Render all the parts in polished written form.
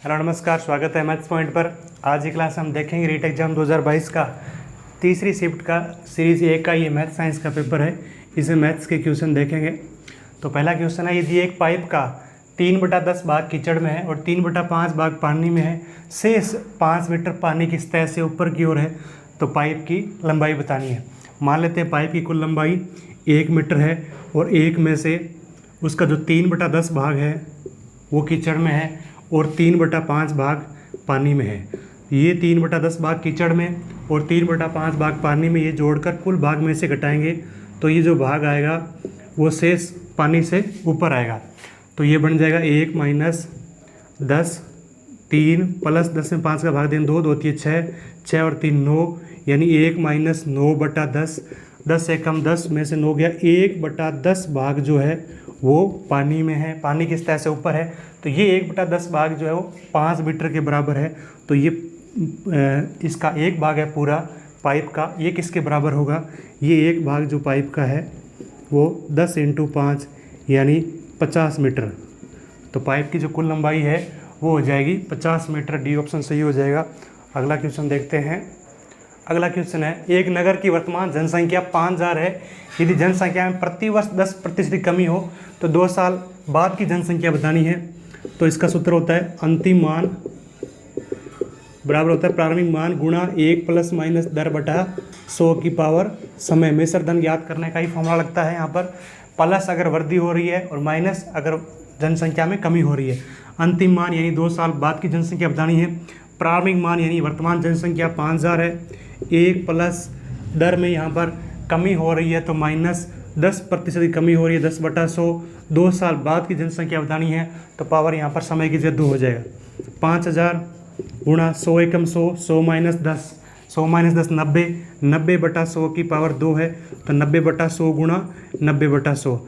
Hello नमस्कार, स्वागत है मैथ्स पॉइंट पर। आज की क्लास हम देखेंगे रीट एग्जाम 2022 का तीसरी शिफ्ट का सीरीज ए का ये मैथ साइंस का पेपर है। इसे मैथ्स के क्वेश्चन देखेंगे। तो पहला क्वेश्चन है, यदि एक पाइप का 3/10 भाग कीचड़ में है और 3/5 भाग पानी में है, शेष 5 मीटर पानी की सतह से ऊपर की ओर है, तो पाइप की लंबाई बतानी है। मान लेते हैं पाइप की कुल लंबाई 1 मीटर है और एक में से उसका जो 3/10 भाग है वो कीचड़ में है और 3/5 भाग पानी में है। ये 3/10 भाग कीचड़ में और 3/5 भाग पानी में, ये जोड़कर कुल भाग में से घटाएंगे तो ये जो भाग आएगा वो शेष पानी से ऊपर आएगा। तो ये बन जाएगा 1 - 10, 3 + 10 में 5 का भाग दें 2, 2 × 6, 6 और 3 9, यानी 1 - 9/10। 10 से कम 10 में से 9 गया। 1/10 भाग जो है वो पानी में है, पानी की सतह से ऊपर है। तो ये 1/10 भाग जो है वो 5 मीटर के बराबर है। तो ये इसका एक भाग है पूरा पाइप का, ये किसके बराबर होगा? ये एक भाग जो पाइप का है वो 10 × 5 यानी 50 मीटर। तो पाइप की जो कुल लंबाई है वो हो जाएगी 50 मीटर। डी ऑप्शन सही हो जाएगा। अगला क्वेश्चन देखते हैं। अगला क्वेश्चन है, एक नगर की वर्तमान जनसंख्या 5000 है। यदि जनसंख्या में प्रतिवर्ष 10% की कमी हो तो 2 साल बाद की जनसंख्या बतानी है। तो इसका सूत्र होता है अंतिम मान बराबर होता है प्रारंभिक मान गुणा 1 ± दर बटा 100 की पावर समय। मिश्र धन ज्ञात करने का ही फॉर्मूला लगता है यहाँ पर। प्लस अगर वृद्धि हो रही है और माइनस अगर जनसंख्या में कमी हो रही है। अंतिम मान यानी 2 साल बाद की जनसंख्या बतानी है। प्रारंभिक मान यानी वर्तमान जनसंख्या 5000 है। 1 प्लस दर में यहाँ पर कमी हो रही है तो -10% की कमी हो रही है, 10/100। 2 साल बाद की जनसंख्या बतानी है तो पावर यहाँ पर समय की जगह 2 हो जाएगा। 5000 गुणा 100 एकम 100, 100 - 10, 100 - 10 90, 90/100 की पावर 2 है। तो 90/100 गुणा 90/100,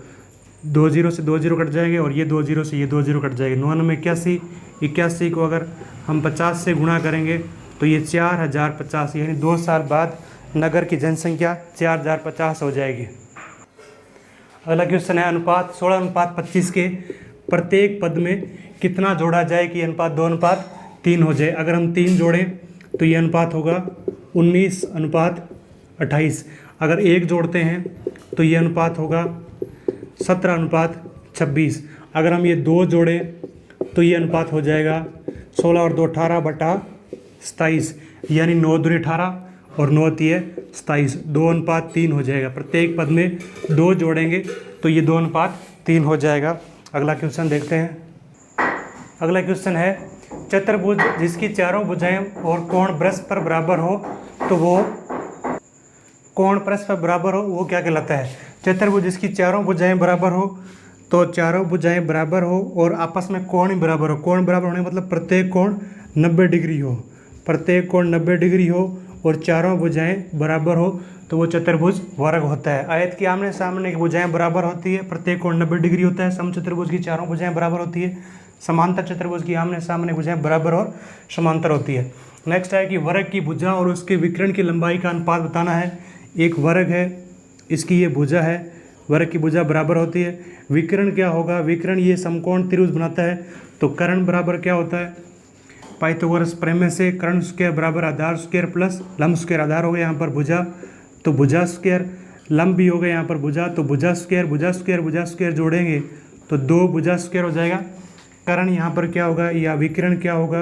2 0 से 2 0 कट जाएंगे और ये 2 0 से ये 2 0 कट जाएंगे। 99 81, 81 को अगर हम 50 से गुणा करेंगे तो ये 4050, यानी 2 साल बाद नगर की जनसंख्या 4050 हो जाएगी। अगला क्वेश्चन है, अनुपात 16:25 के प्रत्येक पद में कितना जोड़ा जाए कि अनुपात 2:3 हो जाए। अगर हम 3 जोड़ें तो ये अनुपात होगा 19:28। अगर 1 जोड़ते हैं तो ये अनुपात होगा 17:26। अगर हम ये 2 जोड़ें तो ये अनुपात हो जाएगा 16 और 2 18/27, यानी 9 दूनी 18 और 9 तिये 27, 2:3 हो जाएगा। प्रत्येक पद में 2 जोड़ेंगे तो ये 2:3 हो जाएगा। अगला क्वेश्चन देखते हैं। अगला क्वेश्चन है, चतुर्भुज जिसकी चारों भुजाएं और कोण परस्पर बराबर हो तो वो कोण परस्पर बराबर हो वो क्या कहलाता है? चतुर्भुज जिसकी चारों भुजाएं बराबर हो तो चारों भुजाएं बराबर हो और आपस में कोण ही बराबर हो। कोण बराबर होने मतलब प्रत्येक कोण 90 डिग्री हो। प्रत्येक कोण 90 डिग्री हो और चारों भुजाएं बराबर हो तो वो चतुर्भुज वर्ग होता है। आयत की आमने सामने की भुजाएं बराबर होती है, प्रत्येक कोण 90 डिग्री होता है। समचतुर्भुज की चारों भुजाएं बराबर होती है। समांतर चतुर्भुज की आमने सामने भुजाएं बराबर और समांतर होती है। नेक्स्ट है कि वर्ग की भुजा और उसके विकर्ण की लंबाई का अनुपात बताना है। एक वर्ग है, इसकी ये भुजा है, वर्ग की भुजा बराबर होती है। विकर्ण क्या होगा? विकर्ण ये समकोण त्रिभुज बनाता है। तो कर्ण बराबर क्या होता है? पाइथागोरस प्रमेय से कर्ण स्क्वायर बराबर आधार स्क्वायर प्लस लंब स्क्वायर। आधार हो गया यहाँ पर भुजा तो भुजा स्क्वायर, लंब भी हो गया यहाँ पर भुजा तो भुजा स्क्वायर, भुजा स्क्वायर, भुजा स्क्वायर जोड़ेंगे तो 2 भुजा स्क्वायर हो जाएगा। कर्ण यहाँ पर क्या होगा या विकर्ण क्या होगा?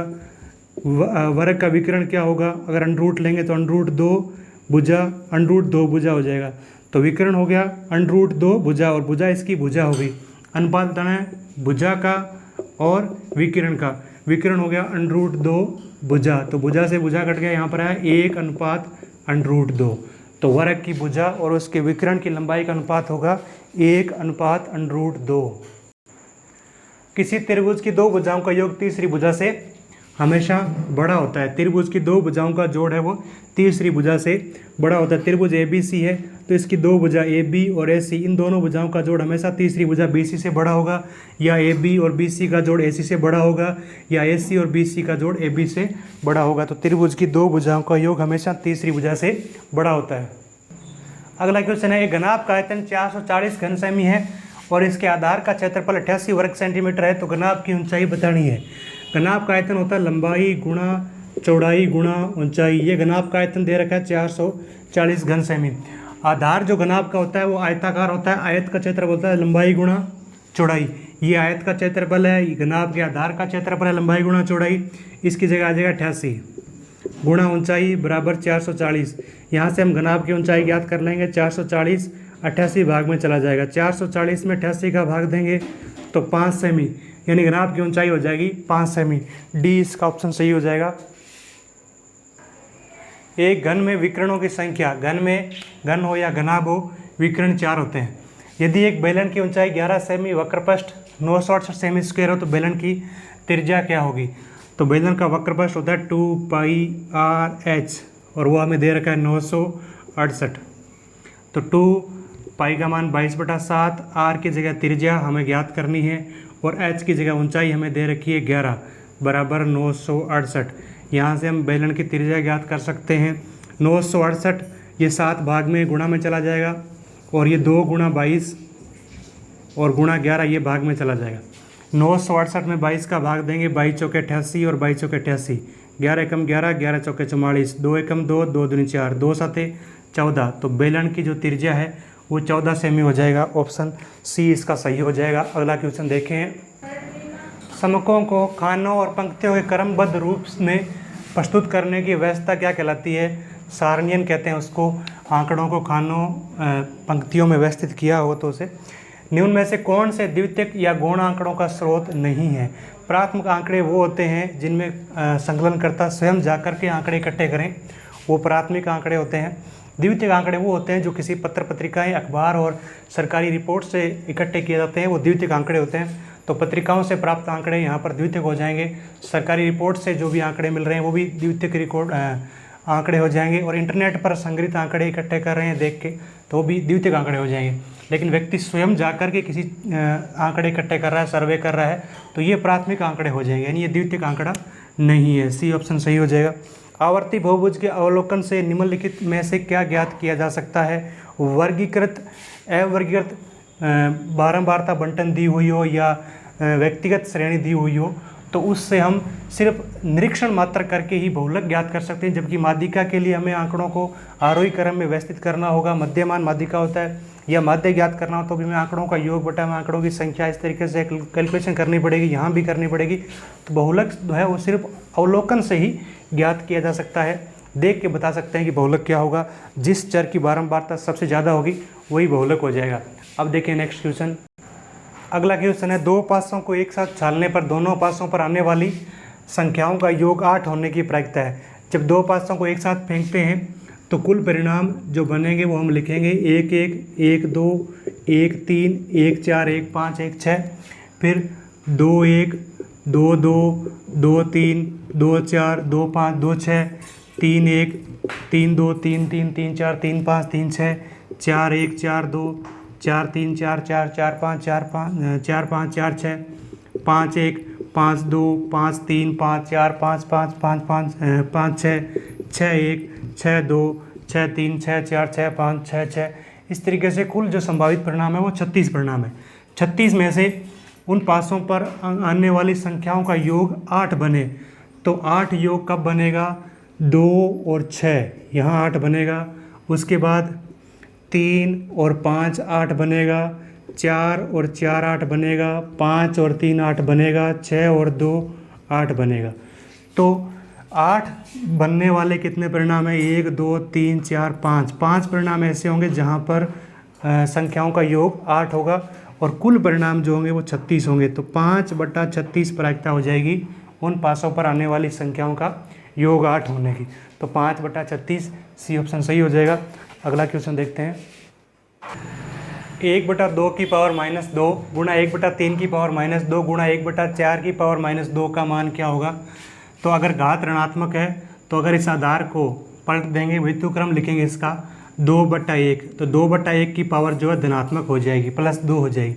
वर्ग का विकर्ण क्या होगा? अगर √ लेंगे तो √2 भुजा, √2 भुजा हो जाएगा। तो विकर्ण हो गया √2 भुजा और भुजा इसकी भुजा हो गई। अनुपात बताना है भुजा का और विकर्ण का। विकर्ण हो गया √2 भुजा, तो भुजा से भुजा कट गया, यहाँ पर है 1:√2। तो वर्ग की भुजा और उसके विकर्ण की लंबाई का अनुपात होगा 1:√2। किसी त्रिभुज की 2 भुजाओं का योग तीसरी भुजा से हमेशा बड़ा होता है। त्रिभुज की 2 भुजाओं का जोड़ है वो तीसरी भुजा से बड़ा होता है। त्रिभुज ABC है तो इसकी 2 भुजा AB और AC, इन दोनों भुजाओं का जोड़ हमेशा तीसरी भुजा BC से बड़ा होगा, या AB और BC का जोड़ AC से बड़ा होगा, या AC और BC का जोड़ AB से बड़ा होगा। तो त्रिभुज की 2 भुजाओं का योग हमेशा तीसरी भुजा से बड़ा होता है। अगला क्वेश्चन है, एक घनाभ का आयतन 440 घन सेमी है और इसके आधार का क्षेत्रफल 88 वर्ग सेंटीमीटर है तो घनाभ की ऊंचाई बतानी है। घनाभ का आयतन होता है लंबाई गुणा चौड़ाई गुणा ऊंचाई। ये घनाभ का आयतन दे रखा है 440 घन सेमी। आधार जो घनाभ का होता है वो आयताकार होता है, आयत का क्षेत्रफल होता है लंबाई गुणा चौड़ाई। ये आयत का क्षेत्रफल है, ये घनाभ के आधार का क्षेत्रफल है लंबाई गुणा चौड़ाई। इसकी जगह आ जाएगा 88 गुणा ऊंचाई बराबर 440। यहाँ से हम घनाभ की ऊंचाई ज्ञात कर लेंगे। 440 88 भाग में चला जाएगा। 440 में 88 का भाग देंगे तो 5 सेमी, यानी घनाभ की ऊंचाई हो जाएगी 5 सेमी। डी इसका ऑप्शन सही हो जाएगा। एक घन में विकर्णों की संख्या, घन हो या घनाभ हो, विकर्ण 4 होते हैं। यदि एक बेलन की ऊंचाई 11 सेमी, वक्रपृष्ठ 968 सेमी स्क्वायर हो तो बेलन की त्रिज्या क्या होगी? तो बेलन का वक्रपृष्ठ होता है 2πr/h और वो हमें दे रखा है 968। तो 2 का मान 22/7, r की जगह त्रिज्या हमें ज्ञात करनी है और h की जगह ऊंचाई हमें दे रखी है 11 बराबर 968। यहाँ से हम बेलन की त्रिज्या ज्ञात कर सकते हैं। 968 ये 7 भाग में गुणा में चला जाएगा और ये 2 गुणा 22 और गुणा 11 ये भाग में चला जाएगा। 968 में 22 का भाग देंगे, 22 चौके 88 और 22 चौके 88, 11 एकम 11, 11 चौके 44, 2 एकम 2, 2 दूनी 4, 2 साते 14। तो बेलन की जो त्रिज्या है वो 14 सेमी हो जाएगा। ऑप्शन सी इसका सही हो जाएगा। अगला क्वेश्चन देखें। समकों को खानों और पंक्तियों के क्रमबद्ध रूप में प्रस्तुत करने की व्यवस्था क्या कहलाती है? सारणियन कहते हैं उसको। आंकड़ों को खानों पंक्तियों में व्यवस्थित किया हो तो उसे। निम्न में से कौन से द्वितीयक या गौण आंकड़ों का स्रोत नहीं है? प्राथमिक आंकड़े वो होते हैं जिनमें संकलनकर्ता स्वयं जाकर के आंकड़े इकट्ठे करें, वो प्राथमिक आंकड़े होते हैं। द्वितीयक आंकड़े वो होते हैं जो किसी पत्र पत्रिकाएं, अखबार और सरकारी रिपोर्ट से इकट्ठे किए जाते हैं, वो द्वितीयक आंकड़े होते हैं। तो पत्रिकाओं से प्राप्त आंकड़े यहाँ पर द्वितीयक हो जाएंगे। सरकारी रिपोर्ट से जो भी आंकड़े मिल रहे हैं वो भी द्वितीयक आंकड़े हो जाएंगे। और इंटरनेट पर संग्रहित आंकड़े इकट्ठे कर रहे हैं देख के तो वो भी द्वितीयक आंकड़े हो जाएंगे। लेकिन व्यक्ति स्वयं जाकर के किसी आंकड़े इकट्ठे कर रहा है, सर्वे कर रहा है, तो ये प्राथमिक आंकड़े हो जाएंगे, यानी ये द्वितीयक आंकड़ा नहीं है। सी ऑप्शन सही हो जाएगा। आवर्ती बहुभुज के अवलोकन से निम्नलिखित में से क्या ज्ञात किया जा सकता है? वर्गीकृत, अवर्गीकृत, बारंबारता बंटन दी हुई हो या व्यक्तिगत श्रेणी दी हुई हो, तो उससे हम सिर्फ निरीक्षण मात्र करके ही बहुलक ज्ञात कर सकते हैं। जबकि माध्यिका के लिए हमें आंकड़ों को आरोही क्रम में व्यवस्थित करना होगा। मध्यमान माध्यिका होता है या माध्य ज्ञात करना हो तो भी हमें आंकड़ों का योग बटा में आंकड़ों की संख्या इस तरीके से कैलकुलेशन करनी पड़ेगी, यहाँ भी करनी पड़ेगी। तो बहुलक जो है वो सिर्फ अवलोकन से ही ज्ञात किया जा सकता है। देख के बता सकते हैं कि बहुलक क्या होगा। जिस चर की बारंबारता सबसे ज़्यादा होगी वही बहुलक हो जाएगा। अब देखिए नेक्स्ट क्वेश्चन। अगला क्वेश्चन है, दो पासों को एक साथ छालने पर दोनों पासों पर आने वाली संख्याओं का योग 8 होने की प्रायिकता है। जब दो पासों को एक साथ फेंकते हैं तो कुल परिणाम जो बनेंगे वो हम लिखेंगे 1 1 1 2 1 3 1 4 1 5 1 6, फिर 2 1 2 2 2 3 2 4 2 5 2 6 3 1 3 2 3 3 3 4 3 5 3 6 4 1 4 2 4 3 4 4 4 5 4 5 4 5 4 6 5 1 5 2 5 3 5 4 5 5 5 5 5 6 6 1 6 2 6 3 6 4 6 5 6 6। इस तरीके से कुल जो संभावित परिणाम है वो 36 परिणाम है। 36 में से उन पासों पर आने वाली संख्याओं का योग 8 बने तो 8 योग कब बनेगा? 2 और 6 यहाँ 8 बनेगा, उसके बाद 3 और 5 8 बनेगा, 4 और 4 8 बनेगा, 5 और 3 8 बनेगा, 6 और 2 8 बनेगा। तो 8 बनने वाले कितने परिणाम हैं? 1 2 3 4 5। 5 परिणाम ऐसे होंगे जहाँ पर संख्याओं का योग 8 होगा और कुल परिणाम जो होंगे वो 36 होंगे। तो 5/36 प्रायिकता हो जाएगी उन पासों पर आने वाली संख्याओं का योग 8 होने की। तो 5/36 सी ऑप्शन सही हो जाएगा। अगला क्वेश्चन देखते हैं। 1/2 की पावर -2 गुणा 1/3 की पावर -2 गुणा 1/4 की पावर -2 का मान क्या होगा? तो अगर घात ऋणात्मक है तो अगर इस आधार को पलट देंगे, व्युत्क्रम लिखेंगे इसका 2/1, तो 2/1 की पावर जो है धनात्मक हो जाएगी, +2 हो जाएगी।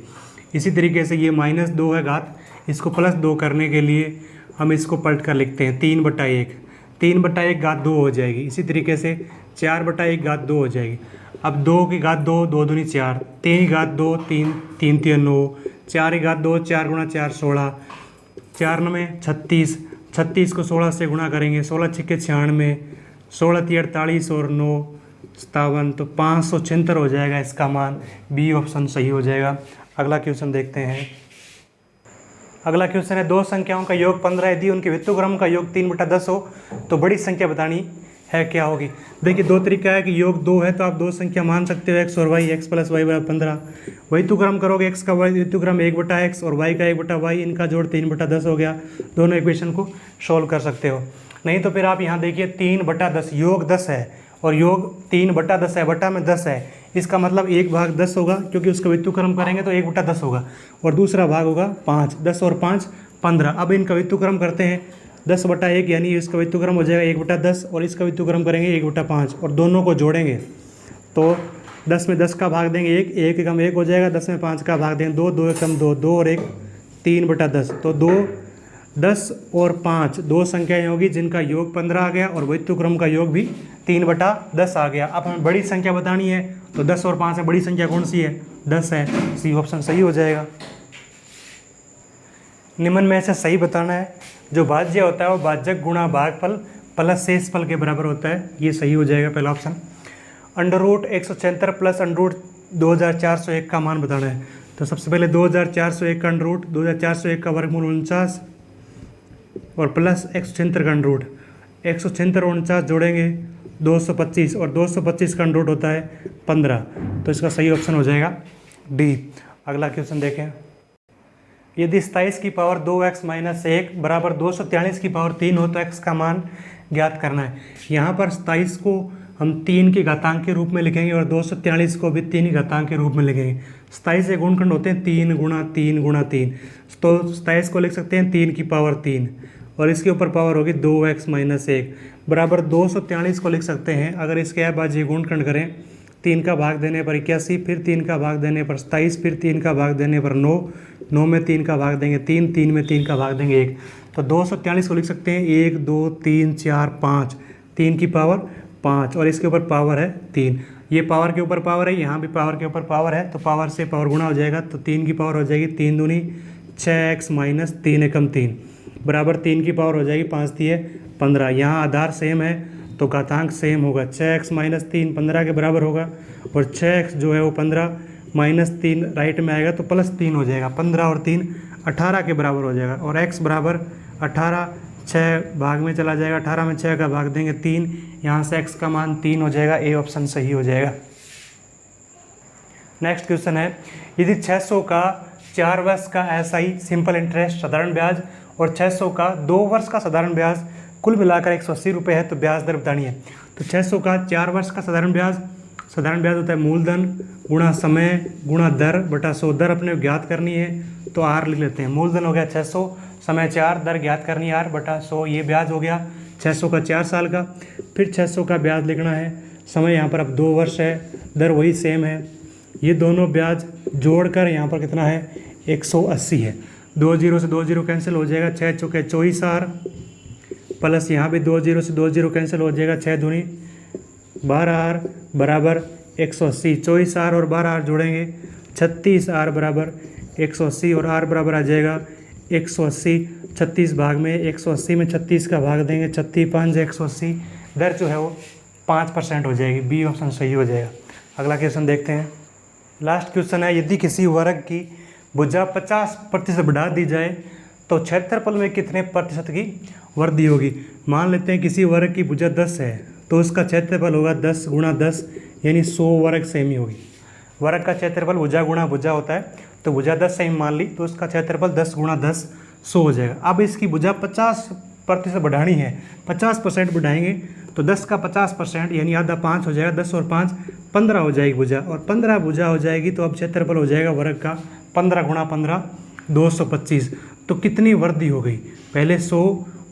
इसी तरीके से ये -2 है घात, इसको +2 करने के लिए हम इसको पलट कर लिखते हैं 3/1, 3/1 घात 2 हो जाएगी। इसी तरीके से 4/1 घात 2 हो जाएगी। अब 2 की घात 2, 2 दूनी 4, 3 की घात 2, 3 3 3 9, 4 की घात 2, 4 गुणा 4 16, 4 9 36, 36 को 16 से गुणा करेंगे, 16 छिक्के 96, 16 × 48 और 9 57, तो 576 हो जाएगा इसका मान। बी ऑप्शन सही हो जाएगा। अगला क्वेश्चन देखते हैं। अगला क्वेश्चन है, दो संख्याओं का योग 15 यदि उनके वित्तक्रम का योग 3/10 हो तो बड़ी संख्या बतानी है, क्या होगी। देखिए दो तरीका है कि योग 2 है तो आप दो संख्या मान सकते हो x और y, x + y = 15। वित्तक्रम करोगे x का वित्तक्रम 1/x और y का 1/y, इनका जोड़ 3/10 हो गया। दोनों इक्वेशन को सोल्व कर सकते हो। नहीं तो फिर आप यहाँ देखिए 3/10, योग 10 है और योग 3/10 है, बटा में 10 है, इसका मतलब 1/10 होगा क्योंकि उसका व्युत्क्रम करेंगे तो 1/10 होगा और दूसरा भाग होगा 5। 10 और 5 15। अब इनका व्युत्क्रम करते हैं, 10/1 यानी इसका व्युत्क्रम हो जाएगा 1/10 और इसका व्युत्क्रम करेंगे 1/5 और दोनों को जोड़ेंगे तो 10 में 10 का भाग देंगे 1, 1 कम 1 हो जाएगा, 10 में 5 का भाग देंगे 2, 2 कम 2, 2 और 1 3/10। तो 2, 10 और 5 दो संख्याएं होगी जिनका योग 15 आ गया और व्युत्क्रम का योग भी 3/10 आ गया। अब हमें बड़ी संख्या बतानी है तो 10 और 5 में बड़ी संख्या कौन सी है, 10 है। सी ऑप्शन सही हो जाएगा। निम्न में से सही बताना है। जो भाज्य होता है वो भाजक गुणा भागफल प्लस शेषफल के बराबर होता है, ये सही हो जाएगा पहला ऑप्शन। √176 प्लस √2401 का मान बताना है। तो सबसे पहले 2401 का अंडर 2401 का वर्गमूल 49 और प्लस 176 का अंडर 176 और 49 जोड़ेंगे 225 और 225 का अंडर होता है 15, तो इसका सही ऑप्शन हो जाएगा डी। अगला क्वेश्चन देखें। यदि 27 की पावर 2x - 1 बराबर 243 की पावर 3 हो तो x का मान ज्ञात करना है। यहाँ पर 27 को हम 3 के घातांक के रूप में लिखेंगे और 243 को भी 3 के घातांक के रूप में लिखेंगे। 27 के गुणनखंड होते हैं 3 × 3 × 3, तो 27 को लिख सकते हैं 3 की पावर 3 और इसके ऊपर पावर होगी 2x - 1 बराबर 243 को लिख सकते हैं। अगर इसके अभाज्य गुणनखंड करें, 3 का भाग देने पर 81, फिर 3 का भाग देने पर 27, फिर 3 का भाग देने पर 9, 9 में 3 का भाग देंगे 3, 3 में 3 का भाग देंगे 1, तो 243 को लिख सकते हैं 1 2 3 4 5, 3 की पावर 5 और इसके ऊपर पावर है 3। ये पावर के ऊपर पावर है, यहाँ भी पावर के ऊपर पावर है, तो पावर से पावर गुणा हो जाएगा, तो 3 की पावर हो जाएगी 3 दूनी 6x - 3 एकम 3 बराबर 3 की पावर हो जाएगी 5 × 3 = 15। यहाँ आधार सेम है तो घातांक सेम होगा, 6x - 3 15 के बराबर होगा और 6x जो है वो 15 - 3 राइट में आएगा तो +3 हो जाएगा। 15 और 3 18 के बराबर हो जाएगा और x बराबर 18, 6 भाग में चला जाएगा, 18 में 6 का भाग देंगे 3, यहाँ से x का मान 3 हो जाएगा। ए ऑप्शन सही हो जाएगा। नेक्स्ट क्वेश्चन है, यदि 600 का 4 वर्ष का SI सिंपल इंटरेस्ट साधारण ब्याज और 600 का 2 वर्ष का साधारण ब्याज कुल मिलाकर 180 रुपये है तो ब्याज दर बतानी है। तो 600 का 4 वर्ष का साधारण ब्याज होता है मूलधन गुणा समय गुणा दर बटा 100। दर अपने ज्ञात करनी है तो R लिख लेते हैं। मूलधन हो गया 600, समय 4, दर ज्ञात करनी है R बटा 100, ये ब्याज हो गया 600 का 4 साल का। फिर 600 का ब्याज लिखना है, समय यहाँ पर अब 2 वर्ष है, दर वही सेम है। ये दोनों ब्याज जोड़कर यहाँ पर कितना है 180 है। 2 0 से 2 0 कैंसिल हो जाएगा, 6 चौके 24 R प्लस यहाँ भी 2 0 से 2 0 कैंसिल हो जाएगा, 6 दूनी 12 R बराबर 180। 24 R और 12 R जोड़ेंगे 36 R बराबर 180 और R बराबर आ जाएगा 180। 36 भाग में 180 में 36 का भाग देंगे, 36 5 180, दर जो है वो 5% हो जाएगी। बी ऑप्शन सही हो जाएगा। अगला क्वेश्चन देखते हैं। लास्ट क्वेश्चन है, यदि किसी वर्ग की भुजा 50% बढ़ा दी जाए तो क्षेत्रफल में कितने प्रतिशत की वृद्धि होगी। मान लेते हैं किसी वर्ग की भुजा 10 है तो उसका क्षेत्रफल होगा 10 × 10 यानी 100 वर्ग सेमी होगी। वर्ग का क्षेत्रफल भुजा गुणा भुजा होता है, तो भुजा 10 सेमी मान ली तो उसका क्षेत्रफल 10 × 10 100 हो जाएगा। अब इसकी भुजा 50% बढ़ानी है, 50% बढ़ाएंगे तो 10 का 50% यानी आधा 5 हो जाएगा, 10 और 5 15 हो जाएगी भुजा और 15 भुजा हो जाएगी तो अब क्षेत्रफल हो जाएगा वर्ग का 15 × 15 225। तो कितनी वृद्धि हो गई, पहले 100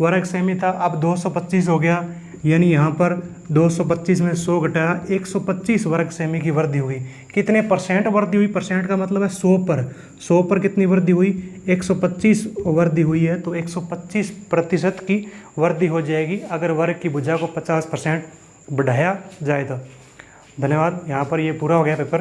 वर्ग सेमी था अब 225 हो गया, यानी यहाँ पर 225 में 100 घटाया 125 वर्ग सेमी की वृद्धि हुई। कितने परसेंट वृद्धि हुई, परसेंट का मतलब है 100 पर। 100 पर कितनी वृद्धि हुई, 125 वृद्धि हुई है तो 125% की वृद्धि हो जाएगी अगर वर्ग की भुजा को 50% बढ़ाया जाए तो। धन्यवाद। यहाँ पर ये पूरा हो गया पेपर।